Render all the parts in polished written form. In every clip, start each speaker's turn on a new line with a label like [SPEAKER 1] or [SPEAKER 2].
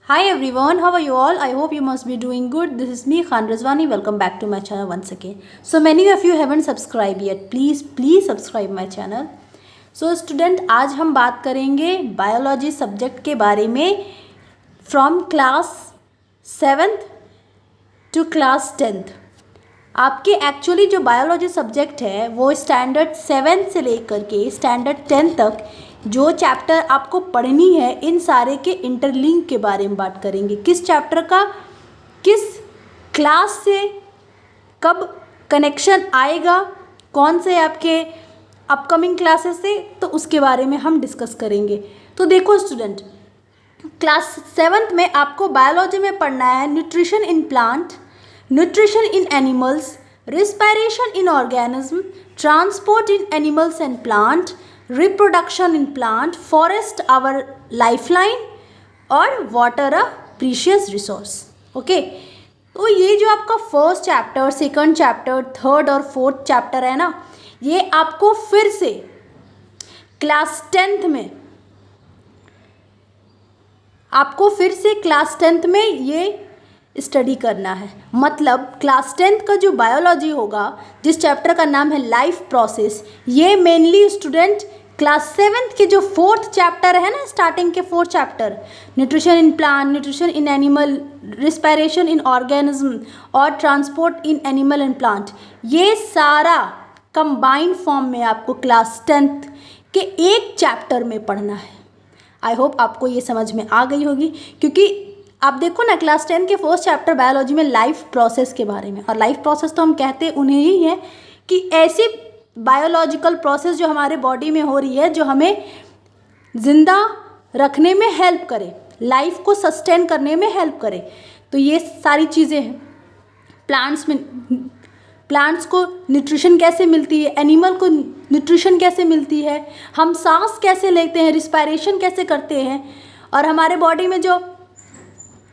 [SPEAKER 1] Hi everyone, how are you all? I hope you must be doing good. This is me Khan Rizwani. Welcome back to my channel once again. So many of you haven't subscribed yet. Please subscribe my channel. So student, आज हम बात करेंगे biology subject के बारे में from class 7th to class 10th। आपके actually जो biology subject है वो स्टैंडर्ड 7 से लेकर के स्टैंडर्ड 10 तक जो चैप्टर आपको पढ़नी है इन सारे के इंटरलिंक के बारे में बात करेंगे। किस चैप्टर का किस क्लास से कब कनेक्शन आएगा, कौन से आपके अपकमिंग क्लासेस से, तो उसके बारे में हम डिस्कस करेंगे। तो देखो स्टूडेंट, क्लास 7th में आपको बायोलॉजी में पढ़ना है nutrition in plant, nutrition in animals, respiration in organism, transport in animals and plant, reproduction in plant, forest our lifeline और water a precious resource. Okay, तो ये जो आपका first chapter, second chapter, third और fourth chapter है ना, ये आपको फिर से क्लास 10th में ये स्टडी करना है। मतलब क्लास 10th का जो बायोलॉजी होगा, जिस चैप्टर का नाम है लाइफ प्रोसेस, ये मेनली स्टूडेंट क्लास 7th के जो फोर्थ चैप्टर है ना, स्टार्टिंग के 4 chapter, nutrition in plant, nutrition in animal, respiration in organism और transport in animal and plant, ये सारा कंबाइंड फॉर्म में आपको क्लास 10th के एक चैप्टर में पढ़ना है। आई होप आपको ये समझ में आ गई होगी, क्योंकि आप देखो ना क्लास 10 के फर्स्ट चैप्टर बायोलॉजी में लाइफ प्रोसेस के बारे में, और लाइफ प्रोसेस तो हम कहते उन्हें ही है कि ऐसी बायोलॉजिकल प्रोसेस जो हमारे बॉडी में हो रही है, जो हमें ज़िंदा रखने में हेल्प करे, लाइफ को सस्टेन करने में हेल्प करे। तो ये सारी चीज़ें हैं। प्लांट्स को न्यूट्रिशन कैसे मिलती है, एनिमल को न्यूट्रिशन कैसे मिलती है, हम सांस कैसे लेते हैं, रिस्पायरेशन कैसे करते हैं, और हमारे बॉडी में जो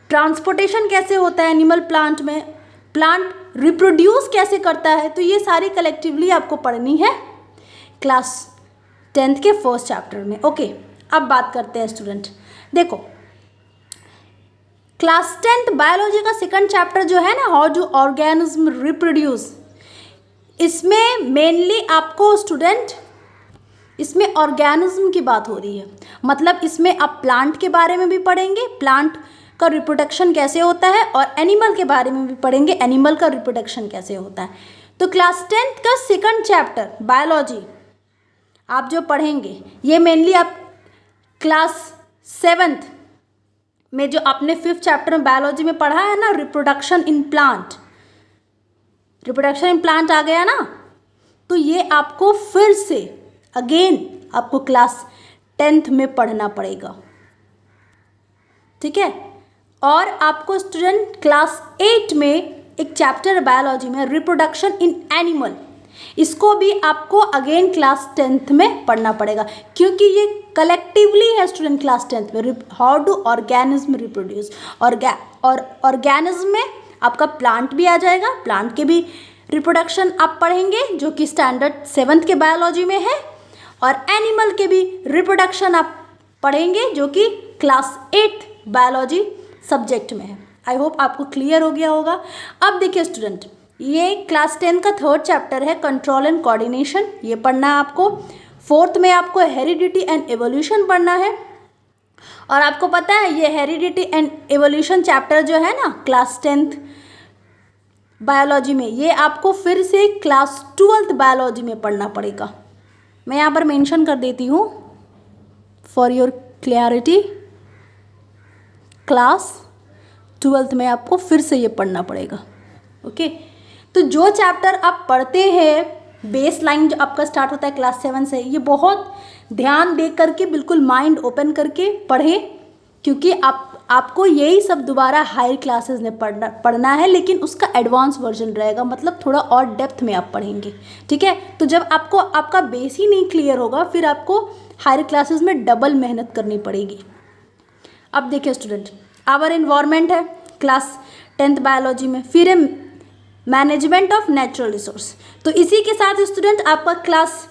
[SPEAKER 1] ट्रांसपोर्टेशन कैसे होता है एनिमल प्लांट में, प्लांट रिप्रोड्यूस कैसे करता है। तो ये सारी कलेक्टिवली आपको पढ़नी है क्लास 10th के फर्स्ट चैप्टर में। ओके, अब बात करते हैं स्टूडेंट। देखो क्लास 10th बायोलॉजी का सेकंड चैप्टर जो है ना, हाउ डू ऑर्गेनिज्म रिप्रोड्यूस, इसमें मेनली आपको स्टूडेंट इसमें ऑर्गेनिज्म की बात हो रही है। मतलब इसमें आप प्लांट के बारे में भी पढ़ेंगे, प्लांट का रिप्रोडक्शन कैसे होता है, और एनिमल के बारे में भी पढ़ेंगे, एनिमल का रिप्रोडक्शन कैसे होता है। तो क्लास 10th का सेकंड चैप्टर बायोलॉजी आप जो पढ़ेंगे, ये मेनली आप क्लास 7th में जो आपने 5th चैप्टर में बायोलॉजी में पढ़ा है ना, रिप्रोडक्शन इन प्लांट आ गया ना, तो ये आपको फिर से अगेन आपको क्लास 10th में पढ़ना पड़ेगा। ठीक है, और आपको स्टूडेंट क्लास 8 में एक चैप्टर बायोलॉजी में रिप्रोडक्शन इन एनिमल, इसको भी आपको अगेन क्लास 10th में पढ़ना पड़ेगा, क्योंकि ये कलेक्टिवली है स्टूडेंट क्लास 10th में। हाउ डू ऑर्गेनिज्म रिप्रोड्यूस, और ऑर्गेनिज्म में आपका प्लांट भी आ जाएगा, प्लांट के भी रिप्रोडक्शन आप पढ़ेंगे जो कि स्टैंडर्ड 7th के बायोलॉजी में है, और एनिमल के भी रिप्रोडक्शन आप पढ़ेंगे जो कि क्लास 8th बायोलॉजी सब्जेक्ट में है। आई होप आपको क्लियर हो गया होगा। अब देखिए स्टूडेंट, ये क्लास 10 का थर्ड चैप्टर है कंट्रोल एंड कोऑर्डिनेशन, ये पढ़ना है आपको। फोर्थ में आपको हेरिडिटी एंड एवोल्यूशन पढ़ना है, और आपको पता है ये हेरिडिटी एंड एवोल्यूशन चैप्टर जो है ना क्लास 10th बायोलॉजी में, ये आपको फिर से क्लास 12th बायोलॉजी में पढ़ना पड़ेगा। मैं यहाँ पर मेंशन कर देती हूँ for your clarity, class 12th में आपको फिर से ये पढ़ना पड़ेगा। ओके, तो जो चैप्टर आप पढ़ते हैं, बेस लाइन जो आपका स्टार्ट होता है क्लास 7 से, ये बहुत ध्यान दे करके बिल्कुल माइंड ओपन करके पढ़ें, क्योंकि आपको यही सब दोबारा हायर क्लासेस में पढ़ना है, लेकिन उसका एडवांस वर्जन रहेगा, मतलब थोड़ा और डेप्थ में आप पढ़ेंगे। ठीक है, तो जब आपको आपका बेस ही नहीं क्लियर होगा, फिर आपको हायर क्लासेस में डबल मेहनत करनी पड़ेगी। अब देखिए स्टूडेंट, आवर इन्वायरमेंट है क्लास 10th बायोलॉजी में, फिर है मैनेजमेंट ऑफ नेचुरल रिसोर्स। तो इसी के साथ स्टूडेंट आपका क्लास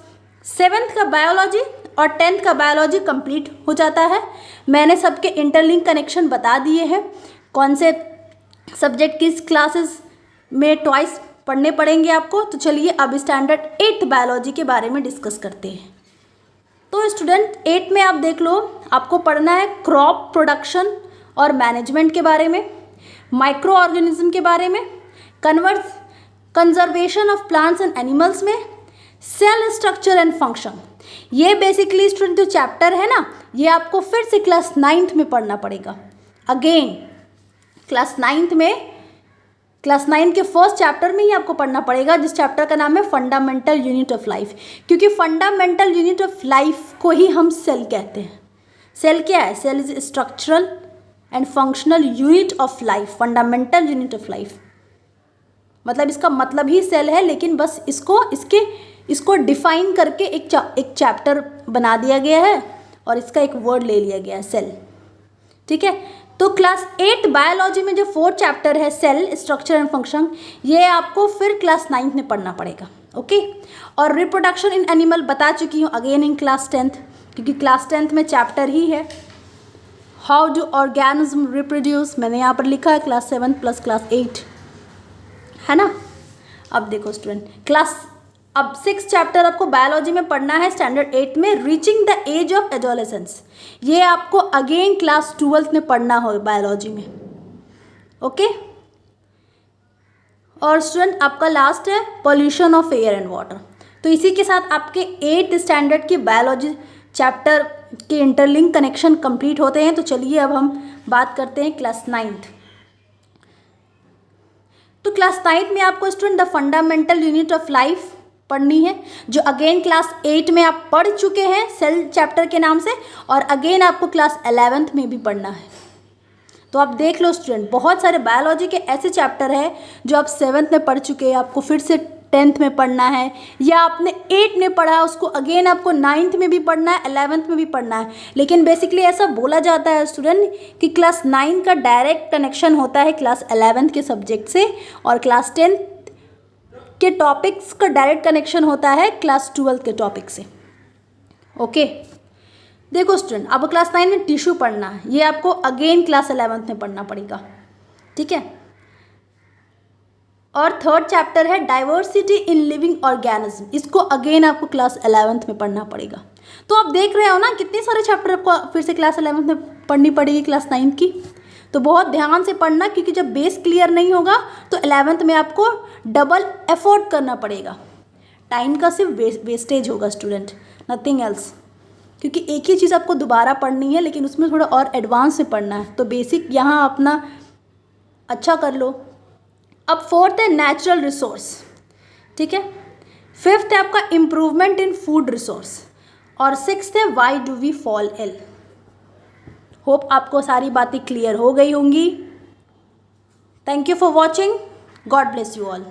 [SPEAKER 1] 7th का बायोलॉजी और 10th का बायोलॉजी कंप्लीट हो जाता है। मैंने सबके इंटरलिंक कनेक्शन बता दिए हैं, कौन से सब्जेक्ट किस क्लासेस में ट्वाइस पढ़ने पड़ेंगे आपको। तो चलिए अब स्टैंडर्ड 8 बायोलॉजी के बारे में डिस्कस करते हैं। तो स्टूडेंट 8 में आप देख लो, आपको पढ़ना है क्रॉप प्रोडक्शन और मैनेजमेंट के बारे में, माइक्रो ऑर्गेनिज्म के बारे में, conservation of plants and animals में, सेल स्ट्रक्चर एंड फंक्शन। ये बेसिकली स्टूडेंट जो चैप्टर है ना, ये आपको फिर से क्लास 9th में पढ़ना पड़ेगा। अगेन क्लास 9 के फर्स्ट चैप्टर में ही आपको पढ़ना पड़ेगा, जिस चैप्टर का नाम है फंडामेंटल यूनिट ऑफ लाइफ। क्योंकि फंडामेंटल यूनिट ऑफ लाइफ को ही हम सेल कहते हैं। सेल क्या है? Cell is structural and functional unit of life, fundamental unit of life. मतलब इसका मतलब ही सेल है, लेकिन बस इसको डिफाइन करके एक चैप्टर बना दिया गया है और इसका एक वर्ड ले लिया गया है, सेल। ठीक है, तो क्लास 8 बायोलॉजी में जो 4th चैप्टर है सेल स्ट्रक्चर एंड फंक्शन, ये आपको फिर क्लास 9th में पढ़ना पड़ेगा। ओके, और रिप्रोडक्शन इन एनिमल बता चुकी हूँ अगेन इन क्लास 10th, क्योंकि क्लास 10th में चैप्टर ही है हाउ डू ऑर्गेनिज्म रिप्रोड्यूस। मैंने यहाँ पर लिखा है क्लास 7 प्लस क्लास 8, है ना। अब देखो स्टूडेंट, अब 6th चैप्टर आपको बायोलॉजी में पढ़ना है स्टैंडर्ड 8 में, reaching the age of adolescence. ये आपको अगेन क्लास 12th में पढ़ना हो बायोलॉजी में। ओके, और स्टूडेंट आपका लास्ट है pollution of air and water. तो इसी के साथ आपके 8th स्टैंडर्ड की बायोलॉजी चैप्टर के इंटरलिंक कनेक्शन कंप्लीट होते हैं। तो चलिए अब हम बात करते हैं क्लास 9th। तो क्लास 9th में आपको student the fundamental unit of life पढ़नी है, जो अगेन क्लास 8 में आप पढ़ चुके हैं सेल चैप्टर के नाम से, और अगेन आपको क्लास 11th में भी पढ़ना है। तो आप देख लो स्टूडेंट, बहुत सारे बायोलॉजी के ऐसे चैप्टर हैं जो आप 7th में पढ़ चुके हैं, आपको फिर से 10th में पढ़ना है, या आपने 8 में पढ़ा उसको अगेन आपको 9th में भी पढ़ना है, 11th में भी पढ़ना है। लेकिन बेसिकली ऐसा बोला जाता है स्टूडेंट कि क्लास 9 का डायरेक्ट कनेक्शन होता है क्लास 11th के सब्जेक्ट से, और क्लास 10 के टॉपिक्स का डायरेक्ट कनेक्शन होता है क्लास 12 के टॉपिक से। ओके, देखो स्टूडेंट, अब क्लास 9 में टिश्यू पढ़ना है, ये आपको अगेन क्लास 11th में पढ़ना पड़ेगा। ठीक है, और 3rd चैप्टर है डाइवर्सिटी इन लिविंग ऑर्गेनिज्म, इसको अगेन आपको क्लास 11th में पढ़ना पड़ेगा। तो आप देख रहे हो ना कितने सारे चैप्टर आपको फिर से क्लास 11th में पढ़नी पड़ेगी क्लास 9 की। तो बहुत ध्यान से पढ़ना, क्योंकि जब बेस क्लियर नहीं होगा तो 11th में आपको डबल एफर्ट करना पड़ेगा। टाइम का सिर्फ वेस्टेज होगा स्टूडेंट, नथिंग एल्स। क्योंकि एक ही चीज़ आपको दोबारा पढ़नी है, लेकिन उसमें थोड़ा और एडवांस से पढ़ना है। तो बेसिक यहाँ अपना अच्छा कर लो। अब 4th है नेचुरल रिसोर्स। ठीक है, 5th है आपका इम्प्रूवमेंट इन फूड रिसोर्स, और 6th है why do we fall ill. Hope आपको सारी बातें क्लियर हो गई होंगी। Thank you for watching, God bless you all.